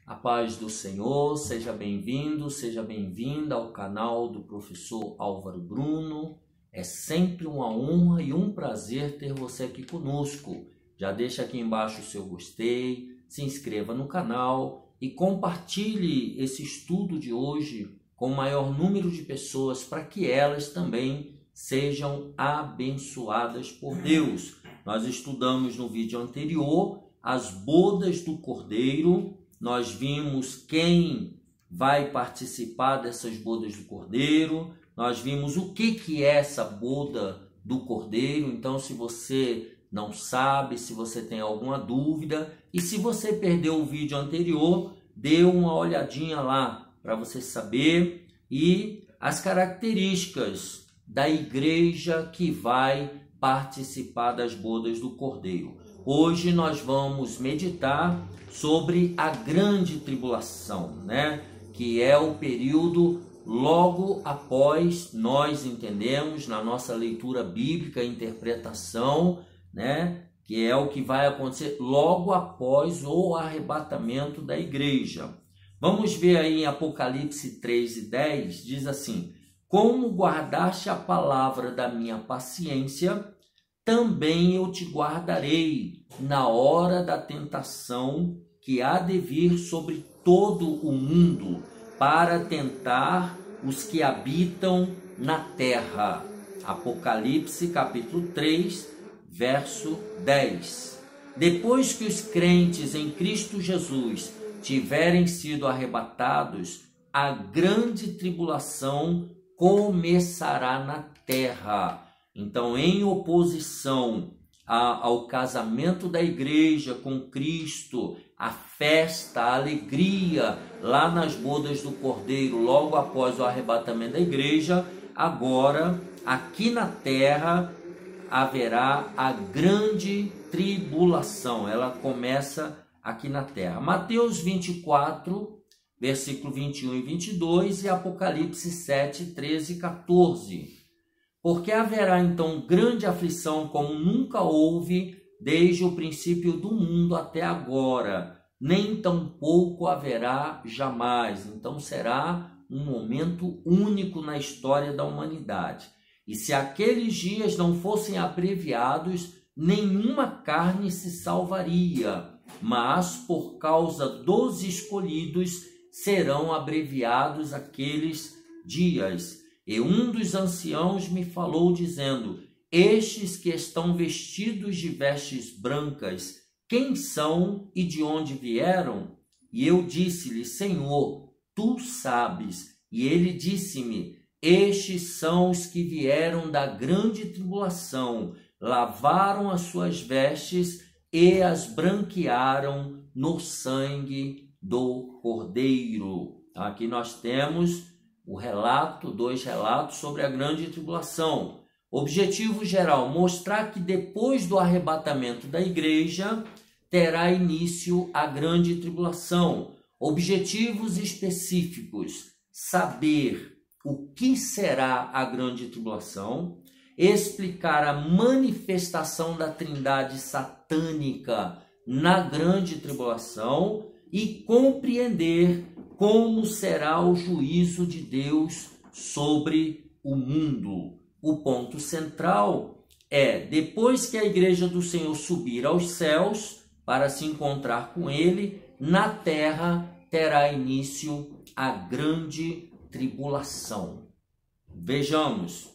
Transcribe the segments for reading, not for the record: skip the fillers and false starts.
A paz do Senhor, seja bem-vindo, seja bem-vinda ao canal do professor Álvaro Bruno. É sempre uma honra e um prazer ter você aqui conosco. Já deixa aqui embaixo o seu gostei, se inscreva no canal e compartilhe esse estudo de hoje com o maior número de pessoas para que elas também sejam abençoadas por Deus. Nós estudamos no vídeo anterior as bodas do Cordeiro. Nós vimos quem vai participar dessas bodas do Cordeiro, nós vimos o que é essa boda do Cordeiro. Então, se você não sabe, se você tem alguma dúvida, e se você perdeu o vídeo anterior, dê uma olhadinha lá para você saber, e as características da igreja que vai participar das bodas do Cordeiro. Hoje nós vamos meditar sobre a grande tribulação, que é o período logo após, nós entendemos na nossa leitura bíblica e interpretação, que é o que vai acontecer logo após o arrebatamento da igreja. Vamos ver aí em Apocalipse 3:10, diz assim: como guardaste a palavra da minha paciência, também eu te guardarei na hora da tentação que há de vir sobre todo o mundo, para tentar os que habitam na terra. Apocalipse capítulo 3, verso 10. Depois que os crentes em Cristo Jesus tiverem sido arrebatados, a grande tribulação começará na terra. Então, em oposição ao casamento da igreja com Cristo, a festa, a alegria lá nas bodas do Cordeiro, logo após o arrebatamento da igreja, agora, aqui na terra, haverá a grande tribulação. Ela começa aqui na terra. Mateus 24, versículo 21 e 22 e Apocalipse 7, 13 e 14. Porque haverá então grande aflição como nunca houve desde o princípio do mundo até agora, nem tampouco haverá jamais. Então será um momento único na história da humanidade. E se aqueles dias não fossem abreviados, nenhuma carne se salvaria, mas por causa dos escolhidos serão abreviados aqueles dias. E um dos anciãos me falou, dizendo: estes que estão vestidos de vestes brancas, quem são e de onde vieram? E eu disse-lhe: Senhor, tu sabes. E ele disse-me: estes são os que vieram da grande tribulação, lavaram as suas vestes e as branquearam no sangue do Cordeiro. Aqui nós temos dois relatos sobre a grande tribulação. Objetivo geral: mostrar que depois do arrebatamento da igreja terá início a grande tribulação. Objetivos específicos: saber o que será a grande tribulação, explicar a manifestação da trindade satânica na grande tribulação e compreender como será o juízo de Deus sobre o mundo. O ponto central é: depois que a igreja do Senhor subir aos céus para se encontrar com ele, na terra terá início a grande tribulação. Vejamos,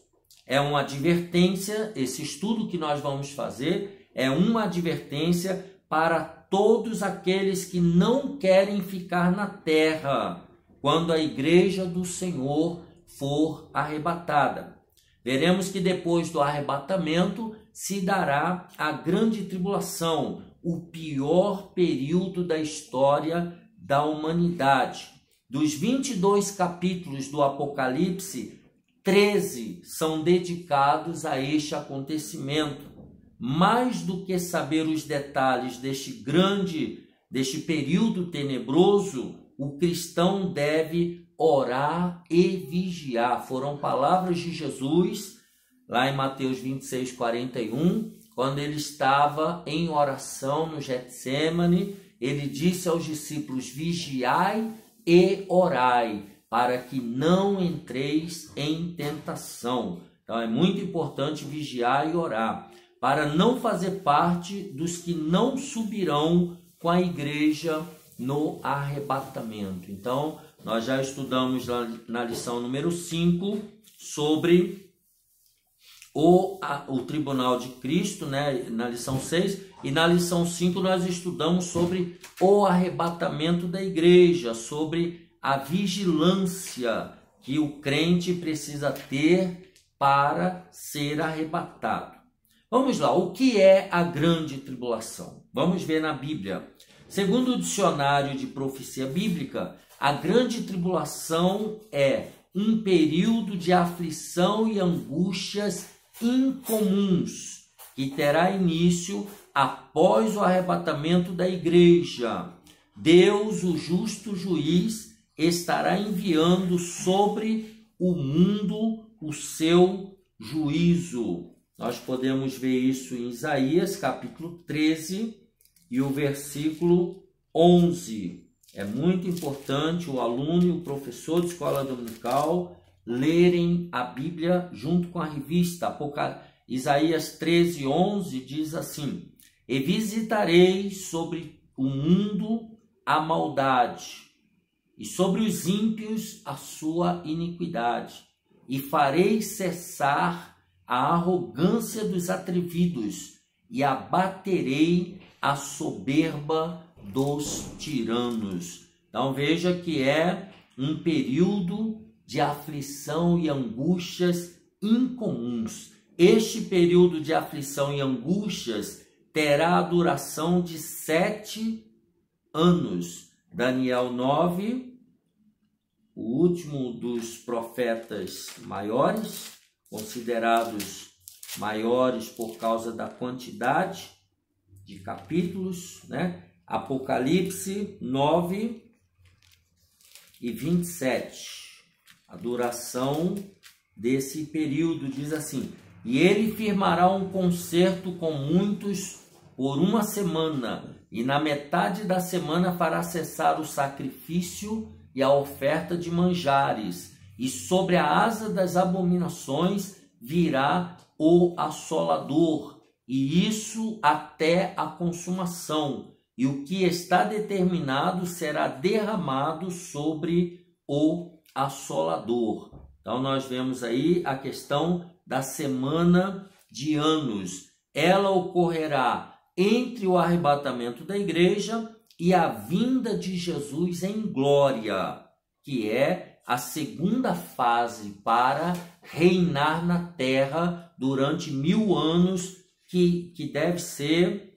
é uma advertência, esse estudo que nós vamos fazer é uma advertência para todos aqueles que não querem ficar na terra quando a igreja do Senhor for arrebatada. Veremos que depois do arrebatamento se dará a grande tribulação, o pior período da história da humanidade. Dos 22 capítulos do Apocalipse, 13 são dedicados a este acontecimento. Mais do que saber os detalhes deste período tenebroso, o cristão deve orar e vigiar. Foram palavras de Jesus lá em Mateus 26, 41, quando ele estava em oração no Getsêmani ele disse aos discípulos: vigiai e orai, para que não entreis em tentação. Então é muito importante vigiar e orar, para não fazer parte dos que não subirão com a igreja no arrebatamento. Então, nós já estudamos na lição número 5 sobre o tribunal de Cristo, né? Na lição 6, e na lição 5 nós estudamos sobre o arrebatamento da igreja, sobre a vigilância que o crente precisa ter para ser arrebatado. Vamos lá, o que é a grande tribulação? Vamos ver na Bíblia. Segundo o dicionário de profecia bíblica, a grande tribulação é um período de aflição e angústias incomuns, que terá início após o arrebatamento da igreja. Deus, o justo juiz, estará enviando sobre o mundo o seu juízo. Nós podemos ver isso em Isaías, capítulo 13, e o versículo 11. É muito importante o aluno e o professor de escola dominical lerem a Bíblia junto com a revista. Isaías 13, 11 diz assim: e visitarei sobre o mundo a maldade, e sobre os ímpios a sua iniquidade, e farei cessar a arrogância dos atrevidos, e abaterei a soberba dos tiranos. Então veja que é um período de aflição e angústias incomuns. Este período de aflição e angústias terá a duração de 7 anos. Daniel 9, o último dos profetas maiores, considerados maiores por causa da quantidade de capítulos, né? Apocalipse 9 e 27. A duração desse período diz assim: e ele firmará um concerto com muitos por 1 semana, e na metade da semana fará cessar o sacrifício e a oferta de manjares, e sobre a asa das abominações virá o assolador, e isso até a consumação, e o que está determinado será derramado sobre o assolador. Então nós vemos aí a questão da semana de anos. Ela ocorrerá entre o arrebatamento da igreja e a vinda de Jesus em glória, que é a segunda fase para reinar na terra durante 1000 anos, que deve ser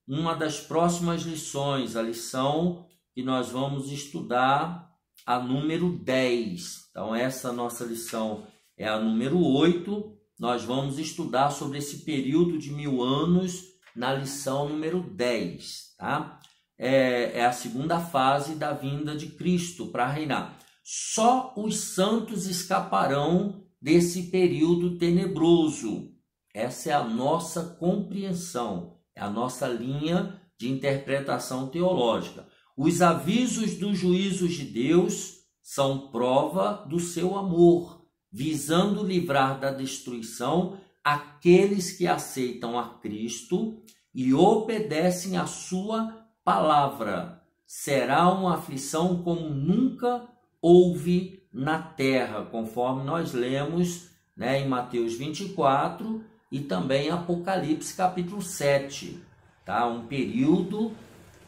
uma das próximas lições, a lição que nós vamos estudar, a número 10. Então essa nossa lição é a número 8, nós vamos estudar sobre esse período de 1000 anos na lição número 10, tá? É a segunda fase da vinda de Cristo para reinar. Só os santos escaparão desse período tenebroso. Essa é a nossa compreensão, é a nossa linha de interpretação teológica. Os avisos dos juízos de Deus são prova do seu amor, visando livrar da destruição aqueles que aceitam a Cristo e obedecem à sua palavra. Será uma aflição como nunca houve na terra, conforme nós lemos, né, em Mateus 24 e também em Apocalipse capítulo 7. Tá? Um período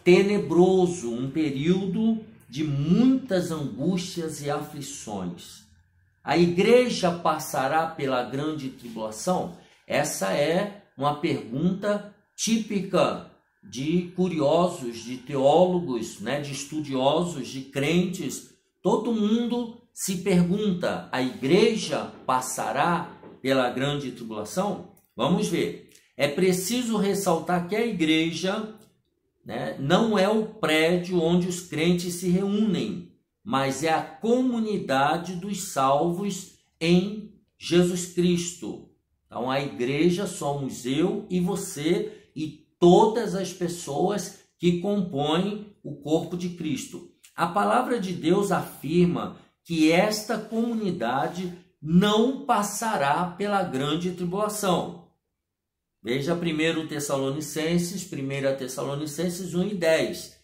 tenebroso, um período de muitas angústias e aflições. A igreja passará pela grande tribulação? Essa é uma pergunta típica de curiosos, de teólogos, né, de estudiosos, de crentes. Todo mundo se pergunta: a igreja passará pela grande tribulação? Vamos ver. É preciso ressaltar que a igreja, né, não é o prédio onde os crentes se reúnem, mas é a comunidade dos salvos em Jesus Cristo. Então a igreja somos eu e você e todas as pessoas que compõem o corpo de Cristo. A palavra de Deus afirma que esta comunidade não passará pela grande tribulação. Veja 1 Tessalonicenses 1 Tessalonicenses 1:10.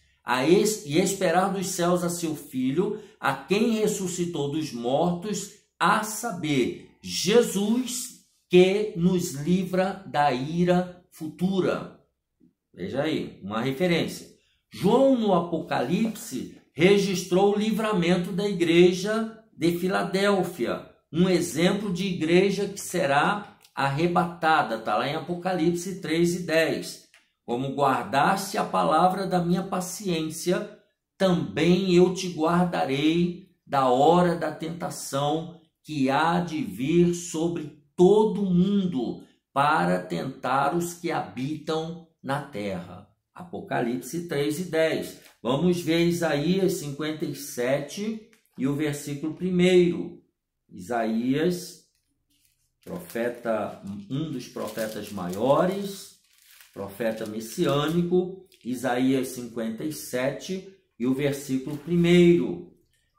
E esperar dos céus a seu Filho, a quem ressuscitou dos mortos, a saber, Jesus, que nos livra da ira futura. Veja aí, uma referência. João, no Apocalipse, registrou o livramento da igreja de Filadélfia, um exemplo de igreja que será arrebatada, está lá em Apocalipse 3:10. Como guardaste a palavra da minha paciência, também eu te guardarei da hora da tentação que há de vir sobre todo o mundo para tentar os que habitam na terra. Apocalipse 3:10. Vamos ver Isaías 57 e o versículo 1. Isaías, profeta, um dos profetas maiores, profeta messiânico, Isaías 57 e o versículo 1.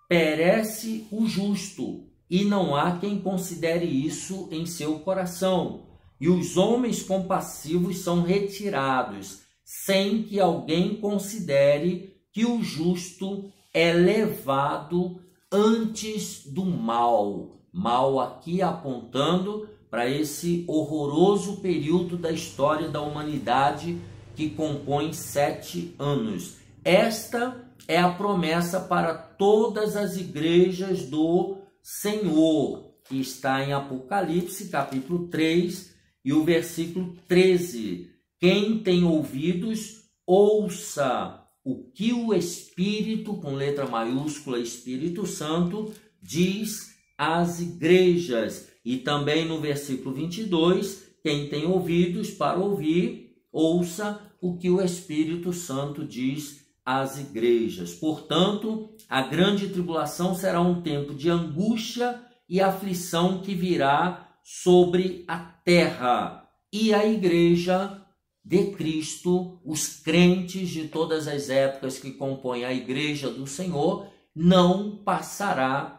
Perece o justo, e não há quem considere isso em seu coração, e os homens compassivos são retirados, sem que alguém considere que o justo é levado antes do mal. Mal aqui apontando para esse horroroso período da história da humanidade que compõe 7 anos. Esta é a promessa para todas as igrejas do Senhor, que está em Apocalipse, capítulo 3, e o versículo 13. Quem tem ouvidos, ouça o que o Espírito, com letra maiúscula, Espírito Santo, diz às igrejas. E também no versículo 22, quem tem ouvidos para ouvir, ouça o que o Espírito Santo diz às igrejas. Portanto, a grande tribulação será um tempo de angústia e aflição que virá sobre a terra. E a igreja de Cristo, os crentes de todas as épocas que compõem a igreja do Senhor, não passará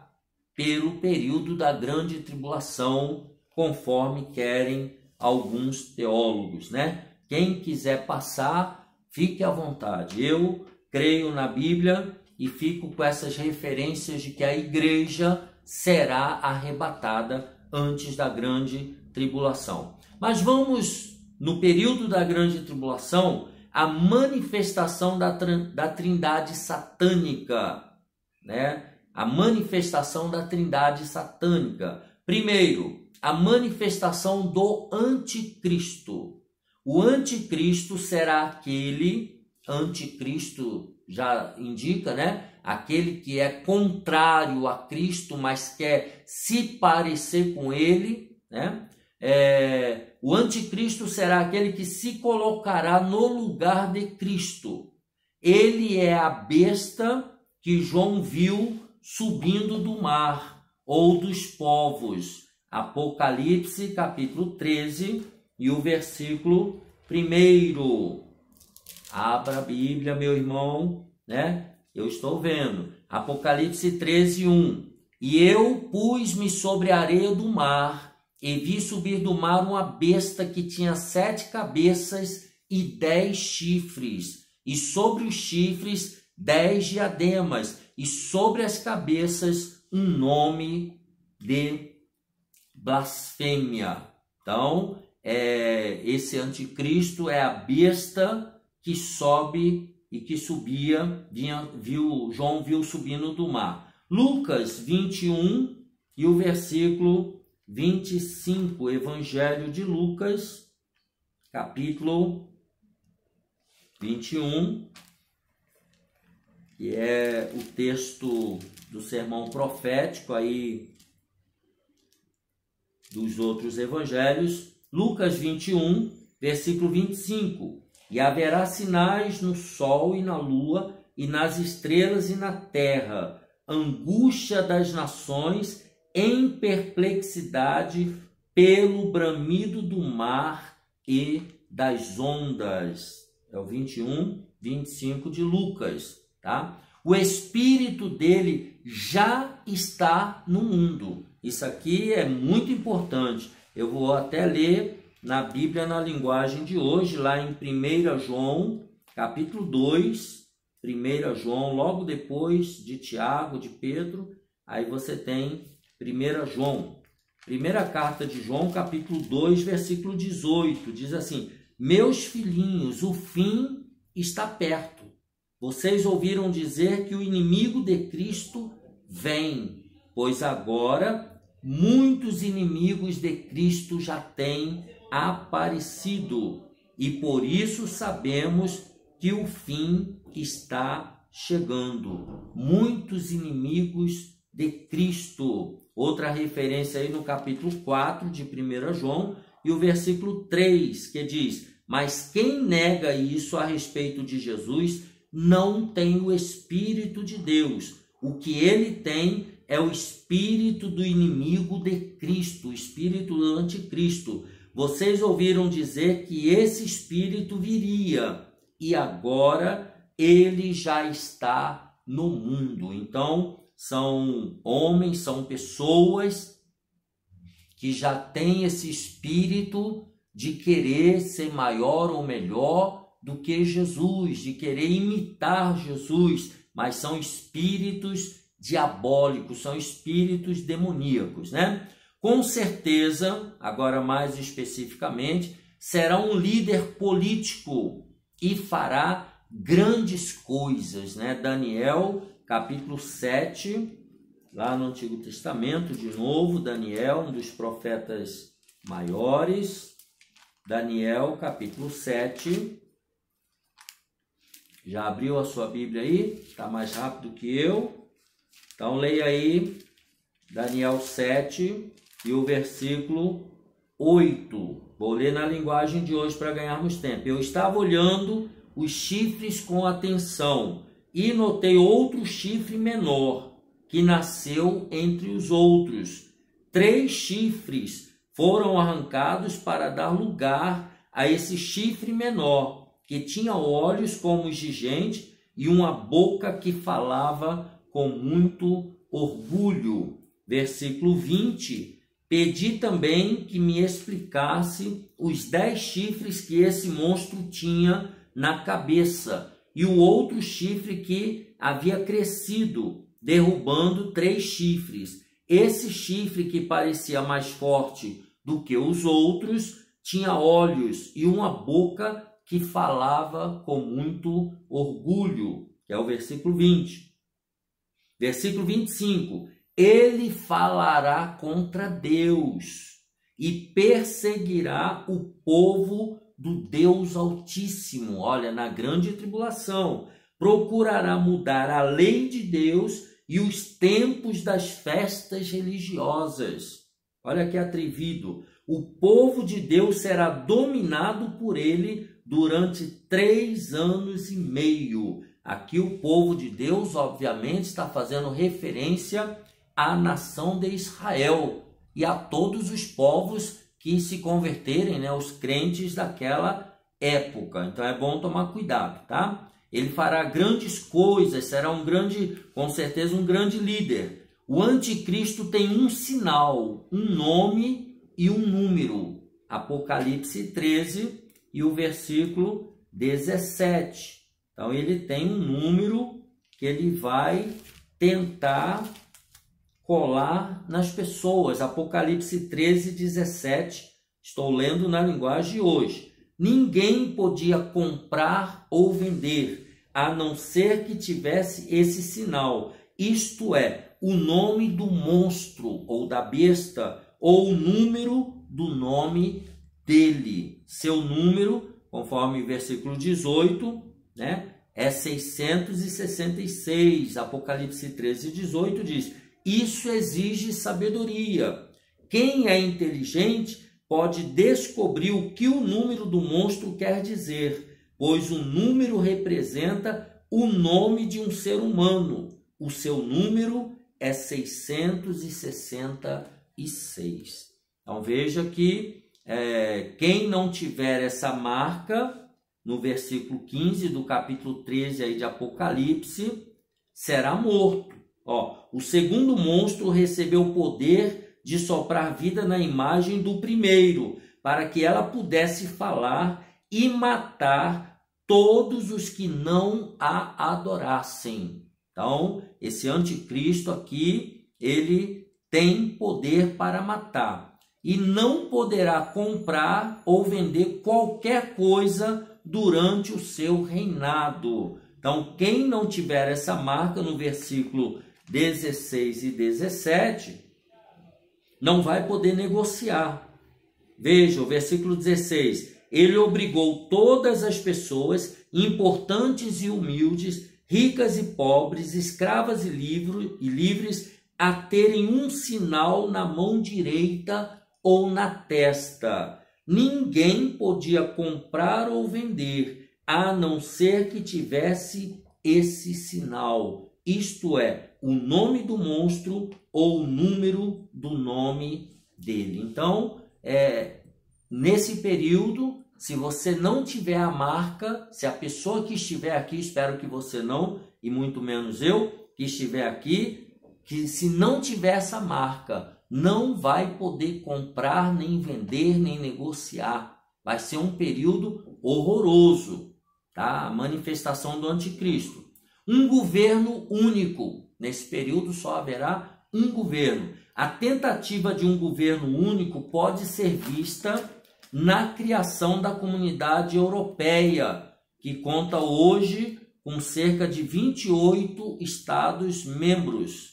pelo período da grande tribulação, conforme querem alguns teólogos, né? Quem quiser passar, fique à vontade. Eu creio na Bíblia e fico com essas referências de que a igreja será arrebatada antes da grande tribulação. Mas vamos, no período da grande tribulação, a manifestação da trindade satânica, né? A manifestação da trindade satânica. Primeiro, a manifestação do anticristo. O anticristo será aquele, anticristo já indica, né? Aquele que é contrário a Cristo, mas quer se parecer com ele, né? O anticristo será aquele que se colocará no lugar de Cristo. Ele é a besta que João viu subindo do mar ou dos povos. Apocalipse, capítulo 13 e o versículo 1. Abra a Bíblia, meu irmão, né? Eu estou vendo. Apocalipse 13, 1. E eu pus-me sobre a areia do mar e vi subir do mar uma besta que tinha 7 cabeças e 10 chifres, e sobre os chifres 10 diademas, e sobre as cabeças um nome de blasfêmia. Então, esse anticristo é a besta que sobe e que subia, João viu subindo do mar. Lucas 21 e o versículo 25, Evangelho de Lucas, capítulo 21, que é o texto do sermão profético aí dos outros evangelhos. Lucas 21, versículo 25. E haverá sinais no sol e na lua e nas estrelas e na terra, angústia das nações em perplexidade pelo bramido do mar e das ondas. É o 21 25 de Lucas, tá? O espírito dele já está no mundo. Isso aqui é muito importante. Eu vou até ler na Bíblia na linguagem de hoje, lá em 1 João, capítulo 2, 1 João, logo depois de Tiago, de Pedro, aí você tem 1 João. Primeira carta de João, capítulo 2, versículo 18, diz assim: meus filhinhos, o fim está perto. Vocês ouviram dizer que o inimigo de Cristo vem, pois agora muitos inimigos de Cristo já têm aparecido, e por isso sabemos que o fim está chegando. Muitos inimigos de Cristo. Outra referência aí no capítulo 4 de 1 João e o versículo 3, que diz: mas quem nega isso a respeito de Jesus não tem o Espírito de Deus. O que ele tem é o espírito do inimigo de Cristo, o espírito do anticristo. Vocês ouviram dizer que esse espírito viria, e agora ele já está no mundo. Então, são homens, são pessoas que já têm esse espírito de querer ser maior ou melhor do que Jesus, de querer imitar Jesus, mas são espíritos diabólicos, são espíritos demoníacos, né? Com certeza, agora mais especificamente, será um líder político e fará grandes coisas, né? Daniel, capítulo 7, lá no Antigo Testamento, de novo, Daniel, um dos profetas maiores, Daniel, capítulo 7, já abriu a sua Bíblia aí? Está mais rápido que eu? Então leia aí Daniel 7 e o versículo 8. Vou ler na linguagem de hoje para ganharmos tempo. Eu estava olhando os chifres com atenção e notei outro chifre menor que nasceu entre os outros. 3 chifres foram arrancados para dar lugar a esse chifre menor, que tinha olhos como os de gente e uma boca que falava com muito orgulho. Versículo 20. Pedi também que me explicasse os 10 chifres que esse monstro tinha na cabeça e o outro chifre que havia crescido, derrubando 3 chifres. Esse chifre que parecia mais forte do que os outros tinha olhos e uma boca que falava com muito orgulho, que é o versículo 20. Versículo 25. Ele falará contra Deus e perseguirá o povo do Deus Altíssimo. Olha, na grande tribulação, procurará mudar a lei de Deus e os tempos das festas religiosas. Olha que atrevido. O povo de Deus será dominado por ele durante 3 anos e meio. Aqui o povo de Deus, obviamente, está fazendo referência à nação de Israel e a todos os povos que se converterem, né, os crentes daquela época. Então é bom tomar cuidado, tá? Ele fará grandes coisas, será com certeza um grande líder. O anticristo tem um sinal, um nome e um número. Apocalipse 13 e o versículo 17. Então ele tem um número que ele vai tentar colar nas pessoas. Apocalipse 13, 17. Estou lendo na linguagem de hoje. Ninguém podia comprar ou vender, a não ser que tivesse esse sinal. Isto é, o nome do monstro ou da besta, ou o número do nome dele. Seu número, conforme o versículo 18, né, é 666. Apocalipse 13, 18 diz: isso exige sabedoria. Quem é inteligente pode descobrir o que o número do monstro quer dizer, pois o número representa o nome de um ser humano. O seu número é 666. Então veja que quem não tiver essa marca no versículo 15 do capítulo 13 aí de Apocalipse, será morto. Ó, o segundo monstro recebeu o poder de soprar vida na imagem do primeiro, para que ela pudesse falar e matar todos os que não a adorassem. Então, esse anticristo aqui, ele tem poder para matar e não poderá comprar ou vender qualquer coisa durante o seu reinado. Então, quem não tiver essa marca, no versículo 16 e 17, não vai poder negociar. Veja o versículo 16. Ele obrigou todas as pessoas, importantes e humildes, ricas e pobres, escravas e livres, a terem um sinal na mão direita ou na testa. Ninguém podia comprar ou vender, a não ser que tivesse esse sinal, isto é, o nome do monstro ou o número do nome dele. Então, nesse período, se você não tiver a marca, se a pessoa que estiver aqui, espero que você não, e muito menos eu, que estiver aqui, que se não tiver essa marca, não vai poder comprar, nem vender, nem negociar. Vai ser um período horroroso, tá? A manifestação do anticristo. Um governo único. Nesse período só haverá um governo. A tentativa de um governo único pode ser vista na criação da Comunidade Europeia, que conta hoje com cerca de 28 Estados membros.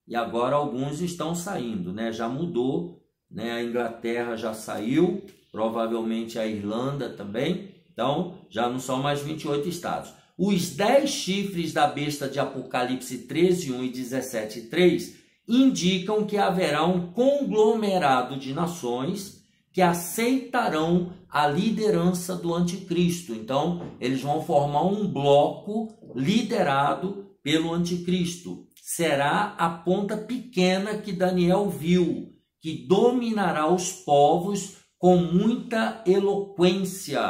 E agora alguns estão saindo, né? Já mudou, né? A Inglaterra já saiu, provavelmente a Irlanda também. Então, já não são mais 28 estados. Os 10 chifres da besta de Apocalipse 13:1 e 17:3 indicam que haverá um conglomerado de nações que aceitarão a liderança do anticristo. Então, eles vão formar um bloco liderado pelo anticristo. Será a ponta pequena que Daniel viu, que dominará os povos com muita eloquência.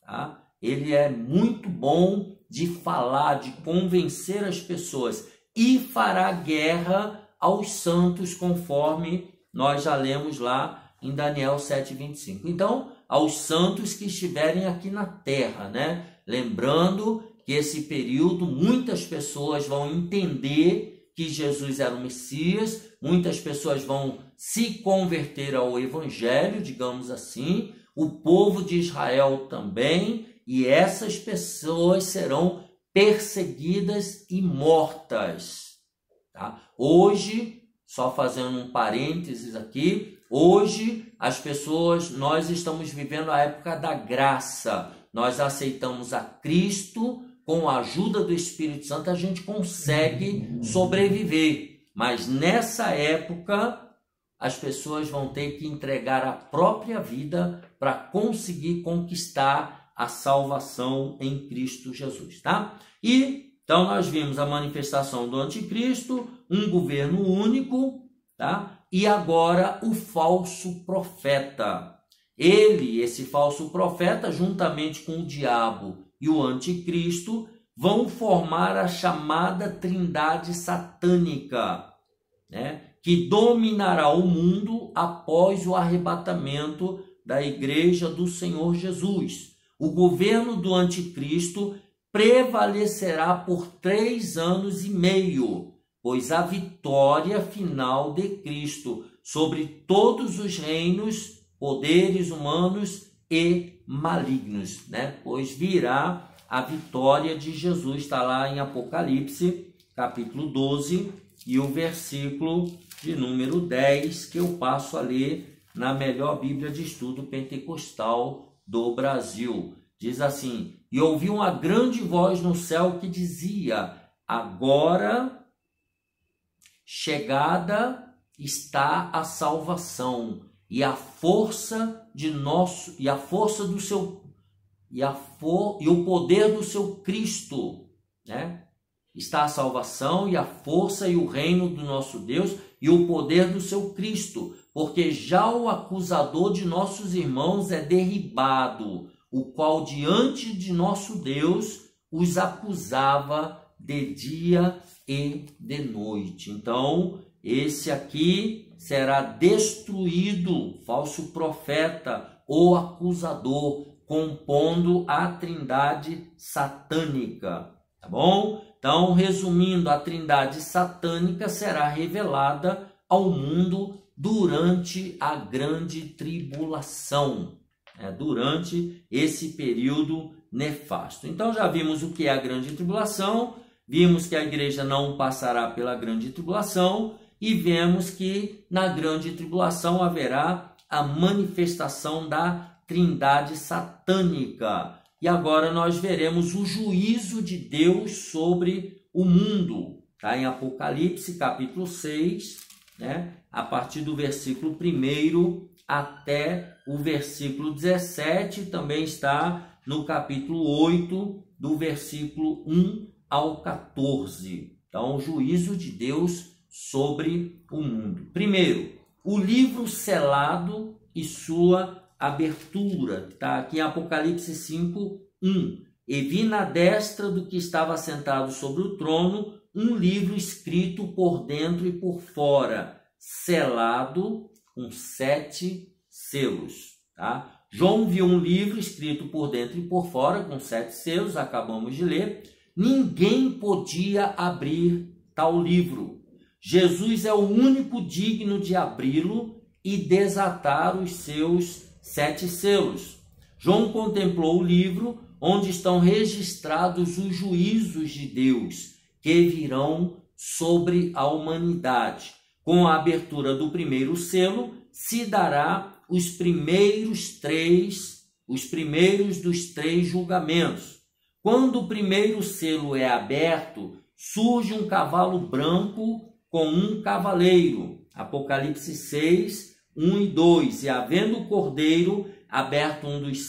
Tá? Ele é muito bom de falar, de convencer as pessoas e fará guerra aos santos, conforme nós já lemos lá em Daniel 7:25. Então, aos santos que estiverem aqui na terra, né? Lembrando que esse período muitas pessoas vão entender que Jesus era o Messias, muitas pessoas vão se converter ao Evangelho, digamos assim, o povo de Israel também, e essas pessoas serão perseguidas e mortas. Tá? Hoje, só fazendo um parênteses aqui, hoje as pessoas, nós estamos vivendo a época da graça, nós aceitamos a Cristo, com a ajuda do Espírito Santo a gente consegue sobreviver, mas nessa época as pessoas vão ter que entregar a própria vida para conseguir conquistar a salvação em Cristo Jesus, tá? E então nós vimos a manifestação do anticristo, um governo único, tá? E agora o falso profeta. Esse falso profeta, juntamente com o diabo e o anticristo, vão formar a chamada trindade satânica, né? Que dominará o mundo após o arrebatamento da igreja do Senhor Jesus. O governo do anticristo prevalecerá por 3 anos e meio, pois a vitória final de Cristo sobre todos os reinos, poderes humanos e malignos, né? Pois virá a vitória de Jesus, está lá em Apocalipse, capítulo 12, e o versículo de número 10, que eu passo a ler na melhor Bíblia de Estudo Pentecostal do Brasil. Diz assim: e ouvi uma grande voz no céu que dizia: agora chegada está a salvação e a força de nosso e a força do seu e o poder do seu Cristo, né? Está a salvação e a força e o reino do nosso Deus e o poder do seu Cristo, porque já o acusador de nossos irmãos é derribado, o qual diante de nosso Deus os acusava de dia e de noite. Então, esse aqui será destruído, falso profeta ou acusador, compondo a trindade satânica, tá bom? Então, resumindo, a trindade satânica será revelada ao mundo durante a grande tribulação, durante esse período nefasto. Então, já vimos o que é a grande tribulação, vimos que a igreja não passará pela grande tribulação e vemos que na grande tribulação haverá a manifestação da trindade satânica. E agora nós veremos o juízo de Deus sobre o mundo. Está em Apocalipse, capítulo 6, a partir do versículo 1 até o versículo 17. Também está no capítulo 8, do versículo 1 ao 14. Então, o juízo de Deus sobre o mundo. Primeiro, o livro selado e sua abertura. Está aqui em Apocalipse 5, 1. E vi na destra do que estava sentado sobre o trono um livro escrito por dentro e por fora, selado com 7 selos. Tá? João viu um livro escrito por dentro e por fora com 7 selos, acabamos de ler. Ninguém podia abrir tal livro. Jesus é o único digno de abri-lo e desatar os seus 7 selos. João contemplou o livro onde estão registrados os juízos de Deus que virão sobre a humanidade. Com a abertura do primeiro selo, se dará os primeiros dos 3 julgamentos. Quando o primeiro selo é aberto, surge um cavalo branco com um cavaleiro. Apocalipse 6, 1 e 2. E havendo o cordeiro aberto um dos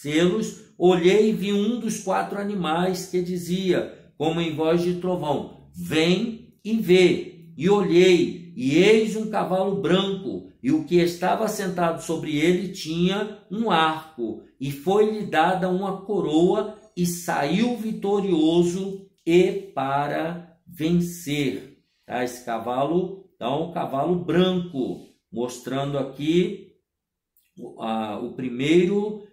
selos, olhei e vi um dos 4 animais que dizia, como em voz de trovão, vem e vê. E olhei, e eis um cavalo branco, e o que estava sentado sobre ele tinha um arco, e foi-lhe dada uma coroa, e saiu vitorioso e para vencer. Tá? Esse cavalo, então, um cavalo branco, mostrando aqui o primeiro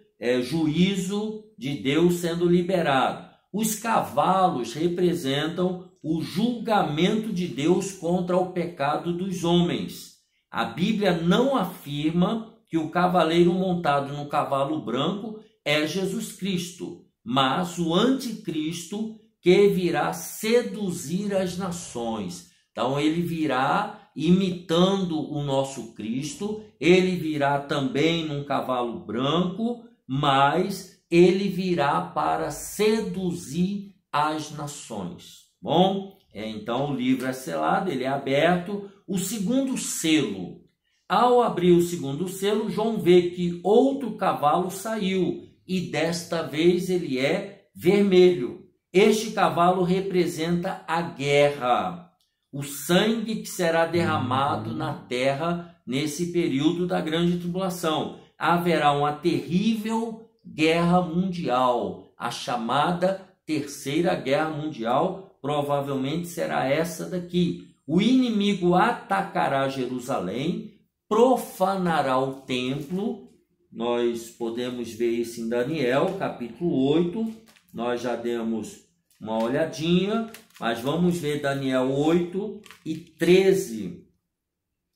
juízo de Deus sendo liberado. Os cavalos representam o julgamento de Deus contra o pecado dos homens. A Bíblia não afirma que o cavaleiro montado no cavalo branco é Jesus Cristo, mas o anticristo que virá seduzir as nações. Então, ele virá imitando o nosso Cristo, ele virá também num cavalo branco, mas ele virá para seduzir as nações. Bom, então o livro é selado, ele é aberto. O segundo selo. Ao abrir o segundo selo, João vê que outro cavalo saiu, e desta vez ele é vermelho. Este cavalo representa a guerra, o sangue que será derramado na terra nesse período da grande tribulação. Haverá uma terrível guerra mundial, a chamada Terceira Guerra Mundial, provavelmente será essa daqui. O inimigo atacará Jerusalém, profanará o templo. Nós podemos ver isso em Daniel, capítulo 8. Nós já demos uma olhadinha, mas vamos ver Daniel 8 e 13,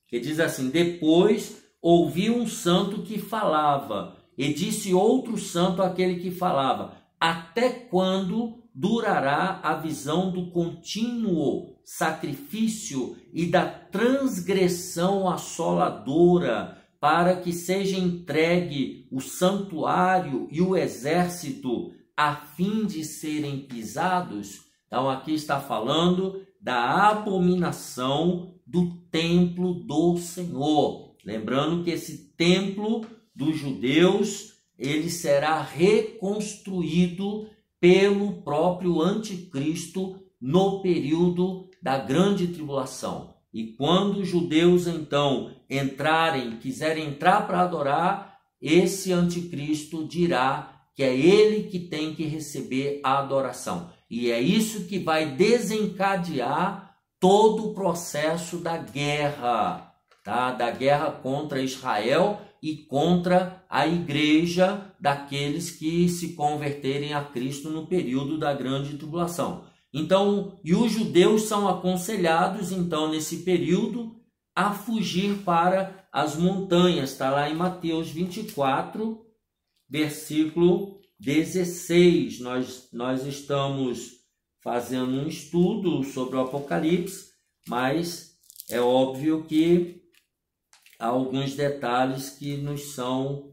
que diz assim: depois ouvi um santo que falava, e disse outro santo àquele que falava, até quando durará a visão do contínuo sacrifício e da transgressão assoladora, para que seja entregue o santuário e o exército, a fim de serem pisados? Então aqui está falando da abominação do templo do Senhor. Lembrando que esse templo dos judeus, ele será reconstruído pelo próprio anticristo no período da grande tribulação. E quando os judeus então quiserem entrar para adorar, esse anticristo dirá que é ele que tem que receber a adoração. E é isso que vai desencadear todo o processo da guerra, tá? Da guerra contra Israel e contra a igreja daqueles que se converterem a Cristo no período da grande tribulação. Então, e os judeus são aconselhados, então, nesse período, a fugir para as montanhas. Está lá em Mateus 24, versículo 16. Nós estamos fazendo um estudo sobre o Apocalipse, mas é óbvio que há alguns detalhes que nos são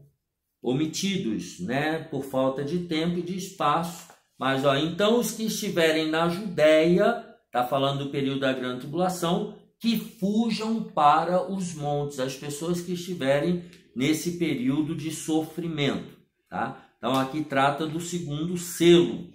omitidos, né? Por falta de tempo e de espaço. Mas, então os que estiverem na Judéia, está falando do período da grande tribulação, que fujam para os montes, as pessoas que estiverem nesse período de sofrimento, tá? Então aqui trata do segundo selo,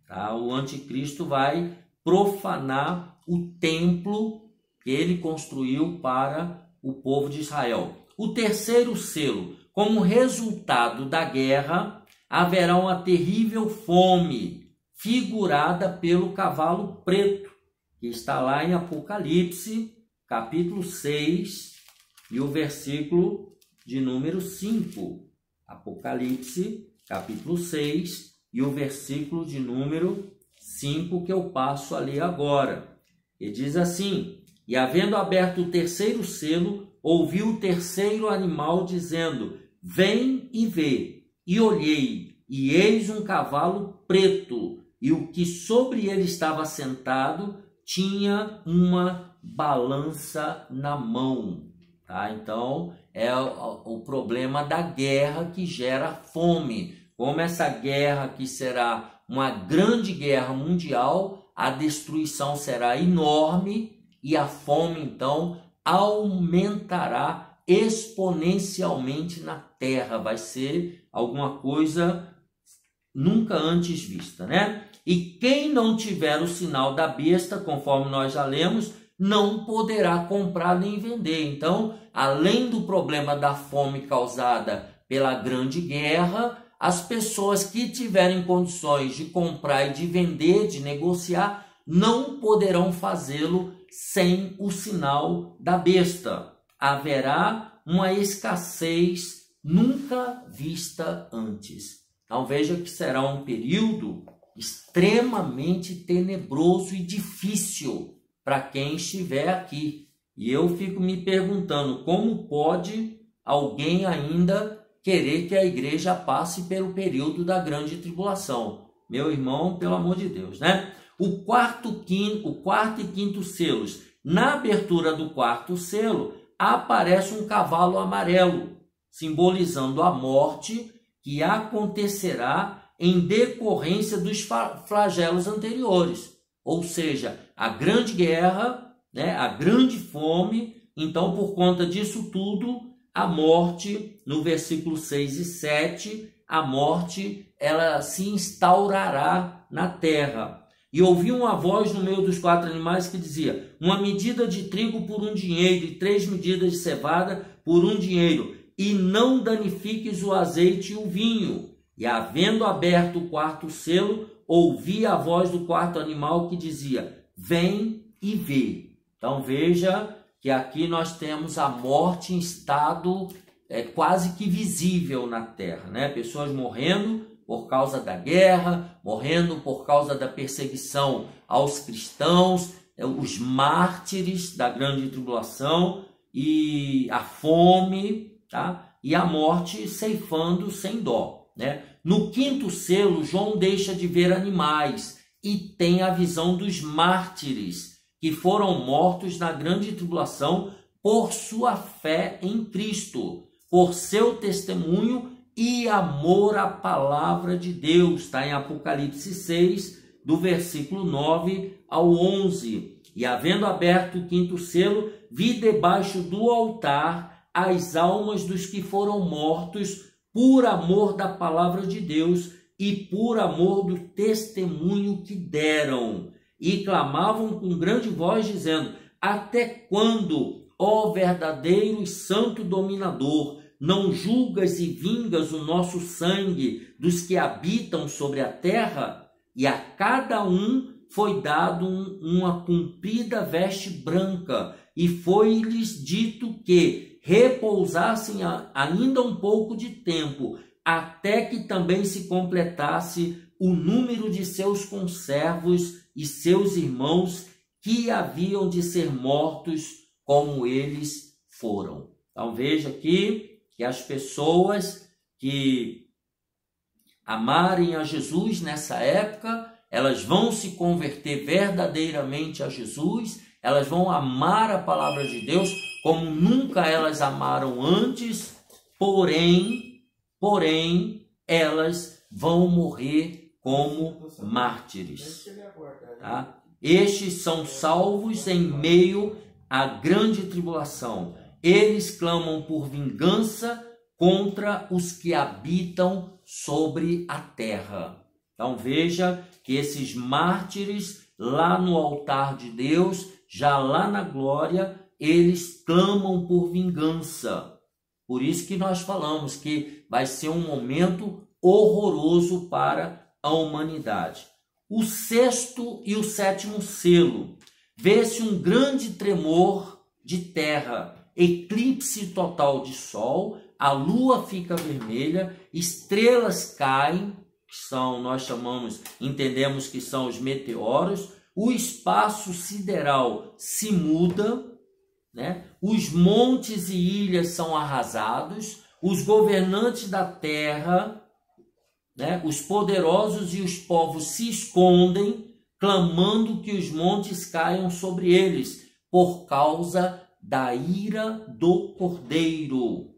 tá? O anticristo vai profanar o templo que ele construiu para o povo de Israel. O terceiro selo, como resultado da guerra, haverá uma terrível fome, figurada pelo cavalo preto, que está lá em Apocalipse, capítulo 6, e o versículo de número 5. Apocalipse, capítulo 6, e o versículo de número 5, que eu passo a ler agora. E diz assim: e havendo aberto o terceiro selo, ouvi o terceiro animal dizendo: vem e vê. E olhei, e eis um cavalo preto, e o que sobre ele estava sentado tinha uma balança na mão. Tá? Então, é o problema da guerra que gera fome. Como essa guerra que será uma grande guerra mundial, a destruição será enorme e a fome, então, aumentará exponencialmente na terra. Vai ser alguma coisa nunca antes vista, né? E quem não tiver o sinal da besta, conforme nós já lemos, não poderá comprar nem vender. Então, além do problema da fome causada pela grande guerra, as pessoas que tiverem condições de comprar e de vender, de negociar, não poderão fazê-lo sem o sinal da besta. Haverá uma escassez nunca vista antes. Então veja que será um período extremamente tenebroso e difícil para quem estiver aqui. E eu fico me perguntando como pode alguém ainda querer que a igreja passe pelo período da grande tribulação. Meu irmão, pelo amor de Deus, né? O quarto e quinto selos. Na abertura do quarto selo, aparece um cavalo amarelo, simbolizando a morte que acontecerá em decorrência dos flagelos anteriores. Ou seja, a grande guerra, né, a grande fome. Então, por conta disso tudo, a morte, no versículo 6 e 7, a morte ela se instaurará na terra. E ouvi uma voz no meio dos quatro animais que dizia: uma medida de trigo por 1 dinheiro e 3 medidas de cevada por 1 dinheiro, e não danifiques o azeite e o vinho. E havendo aberto o quarto selo, ouvi a voz do quarto animal que dizia: vem e vê. Então veja que aqui nós temos a morte em estado quase que visível na terra, né? Pessoas morrendo por causa da guerra, morrendo por causa da perseguição aos cristãos, os mártires da grande tribulação, e a fome, tá? E a morte ceifando sem dó, né? No quinto selo, João deixa de ver animais e tem a visão dos mártires que foram mortos na grande tribulação por sua fé em Cristo, por seu testemunho e amor à palavra de Deus. Está em Apocalipse 6, do versículo 9 ao 11. E havendo aberto o quinto selo, vi debaixo do altar as almas dos que foram mortos por amor da palavra de Deus e por amor do testemunho que deram. E clamavam com grande voz, dizendo: até quando, ó verdadeiro e santo dominador, não julgas e vingas o nosso sangue dos que habitam sobre a terra? E a cada um foi dado uma comprida veste branca, e foi-lhes dito que repousassem ainda um pouco de tempo, até que também se completasse o número de seus conservos e seus irmãos que haviam de ser mortos como eles foram. Então veja aqui que as pessoas que amarem a Jesus nessa época, elas vão se converter verdadeiramente a Jesus, elas vão amar a palavra de Deus como nunca elas amaram antes, porém, elas vão morrer como mártires. Tá? Estes são salvos em meio à grande tribulação. Eles clamam por vingança contra os que habitam sobre a terra. Então veja que esses mártires lá no altar de Deus, já lá na glória, eles clamam por vingança. Por isso que nós falamos que vai ser um momento horroroso para a humanidade. O sexto e o sétimo selo. Vê-se um grande tremor de terra, eclipse total de sol, a lua fica vermelha, estrelas caem, nós entendemos que são os meteoros, o espaço sideral se muda, né? Os montes e ilhas são arrasados, os governantes da terra, né? Os poderosos e os povos se escondem, clamando que os montes caiam sobre eles, por causa da ira do Cordeiro.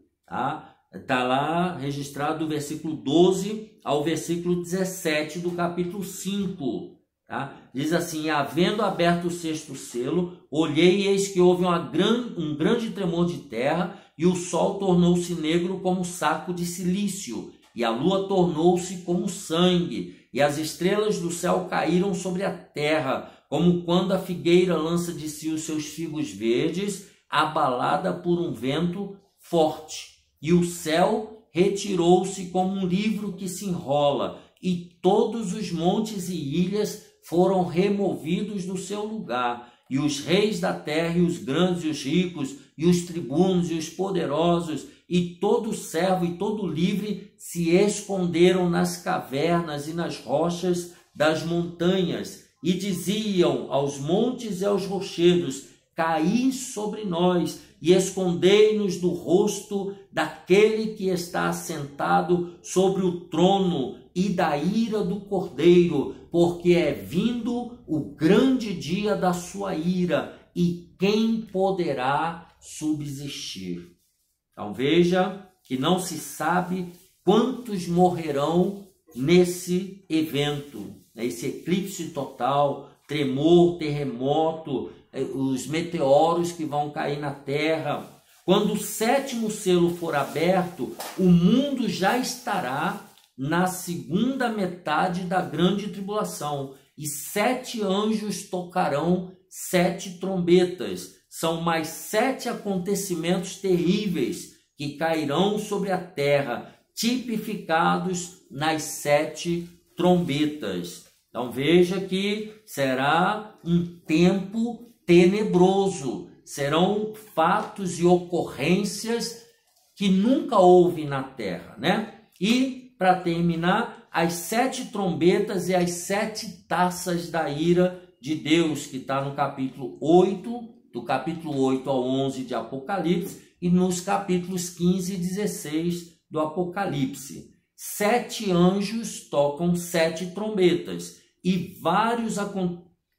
Está lá registrado do versículo 12 ao versículo 17 do capítulo 5. Tá? Diz assim: havendo aberto o sexto selo, olhei e eis que houve um grande tremor de terra, e o sol tornou-se negro como saco de cilício, e a lua tornou-se como sangue, e as estrelas do céu caíram sobre a terra, como quando a figueira lança de si os seus figos verdes, abalada por um vento forte. E o céu retirou-se como um livro que se enrola, e todos os montes e ilhas foram removidos do seu lugar, e os reis da terra, e os grandes e os ricos, e os tribunos e os poderosos, e todo servo e todo livre se esconderam nas cavernas e nas rochas das montanhas, e diziam aos montes e aos rochedos: caí sobre nós, e escondei-nos do rosto daquele que está assentado sobre o trono e da ira do Cordeiro, porque é vindo o grande dia da sua ira, e quem poderá subsistir? Então veja que não se sabe quantos morrerão nesse evento, esse eclipse total, tremor, terremoto, os meteoros que vão cair na terra. Quando o sétimo selo for aberto, o mundo já estará na segunda metade da grande tribulação, e 7 anjos tocarão 7 trombetas. São mais 7 acontecimentos terríveis que cairão sobre a terra, tipificados nas 7 trombetas. Então veja que será um tempo tenebroso, serão fatos e ocorrências que nunca houve na terra, né? E para terminar, as 7 trombetas e as 7 taças da ira de Deus, que está no capítulo 8, do capítulo 8 ao 11 de Apocalipse, e nos capítulos 15 e 16 do Apocalipse. 7 anjos tocam 7 trombetas, e vários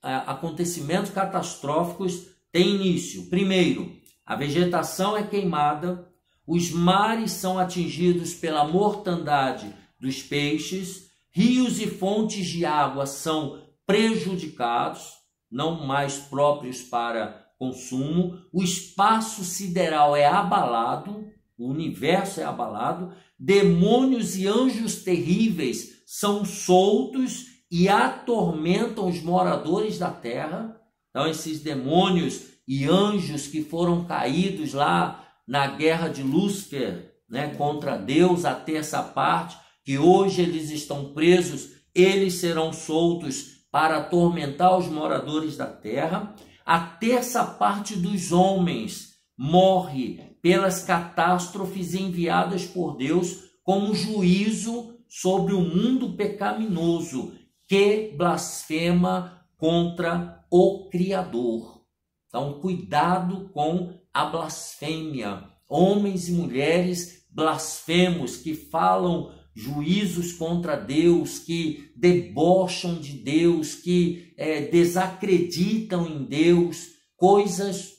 acontecimentos catastróficos têm início. Primeiro, a vegetação é queimada, os mares são atingidos pela mortandade dos peixes, rios e fontes de água são prejudicados, não mais próprios para consumo, o espaço sideral é abalado, o universo é abalado, demônios e anjos terríveis são soltos e atormentam os moradores da terra. Então esses demônios e anjos que foram caídos lá na guerra de Lúcifer, né, contra Deus. A terça parte, que hoje eles estão presos, eles serão soltos para atormentar os moradores da terra. A terça parte dos homens morre pelas catástrofes enviadas por Deus como juízo sobre o mundo pecaminoso que blasfema contra o Criador. Então, cuidado com a blasfêmia. Homens e mulheres blasfemos que falam juízos contra Deus, que debocham de Deus, que desacreditam em Deus,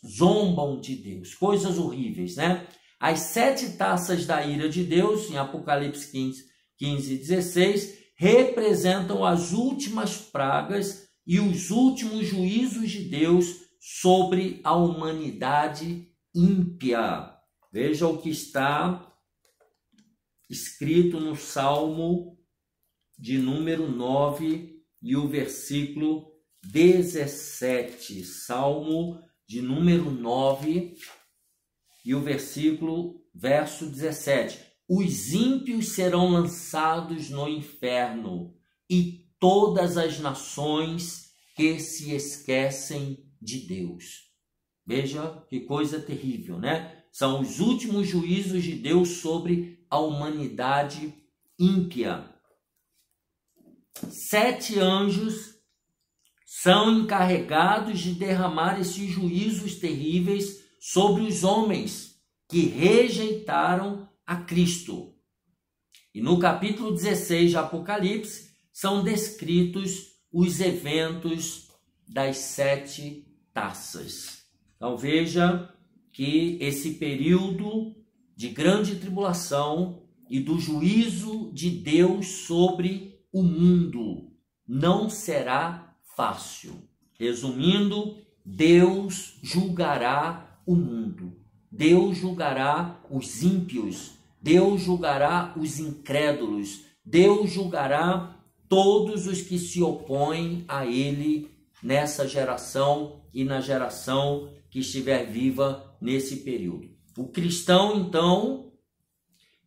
zombam de Deus, coisas horríveis, né? As 7 taças da ira de Deus, em Apocalipse 15 e 16, representam as últimas pragas e os últimos juízos de Deus sobre a humanidade ímpia. Veja o que está escrito no Salmo de número 9 e o versículo 17. Salmo de número 9 e o verso 17. Os ímpios serão lançados no inferno e todas as nações que se esquecem de Deus. Veja que coisa terrível, né? São os últimos juízos de Deus sobre a humanidade ímpia. 7 anjos são encarregados de derramar esses juízos terríveis sobre os homens que rejeitaram a Cristo. E no capítulo 16 de Apocalipse são descritos os eventos das 7 taças. Então veja que esse período de grande tribulação e do juízo de Deus sobre o mundo não será fácil. Resumindo, Deus julgará o mundo. Deus julgará os ímpios. Deus julgará os incrédulos. Deus julgará todos os que se opõem a Ele nessa geração e na geração que estiver viva nesse período. O cristão, então,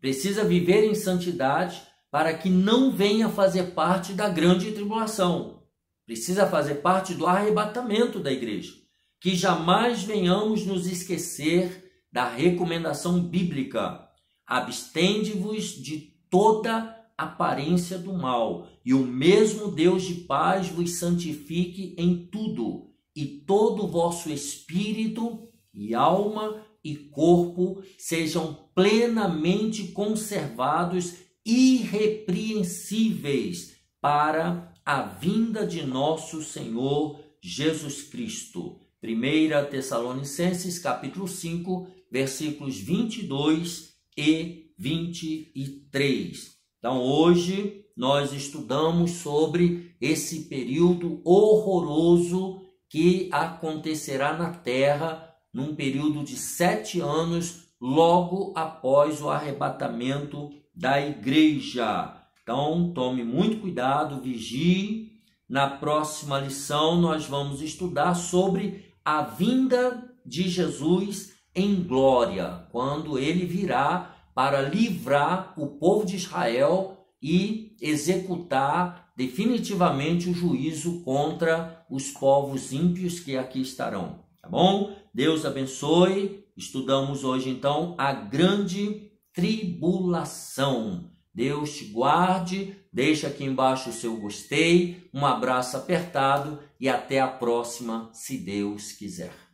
precisa viver em santidade para que não venha fazer parte da grande tribulação. Precisa fazer parte do arrebatamento da igreja. Que jamais venhamos nos esquecer da recomendação bíblica. Abstende-vos de toda aparência do mal, e o mesmo Deus de paz vos santifique em tudo, e todo o vosso espírito e alma e corpo sejam plenamente conservados, irrepreensíveis, para a vinda de nosso Senhor Jesus Cristo. 1 Tessalonicenses, capítulo 5, versículos 22 e 23. Então, hoje nós estudamos sobre esse período horroroso que acontecerá na terra num período de 7 anos, logo após o arrebatamento da igreja. Então, tome muito cuidado, vigie. Na próxima lição, nós vamos estudar sobre a vinda de Jesus em glória, quando ele virá para livrar o povo de Israel e executar definitivamente o juízo contra os povos ímpios que aqui estarão. Tá bom? Deus abençoe. Estudamos hoje, então, a grande tribulação. Deus te guarde. Deixa aqui embaixo o seu gostei. Um abraço apertado e até a próxima, se Deus quiser.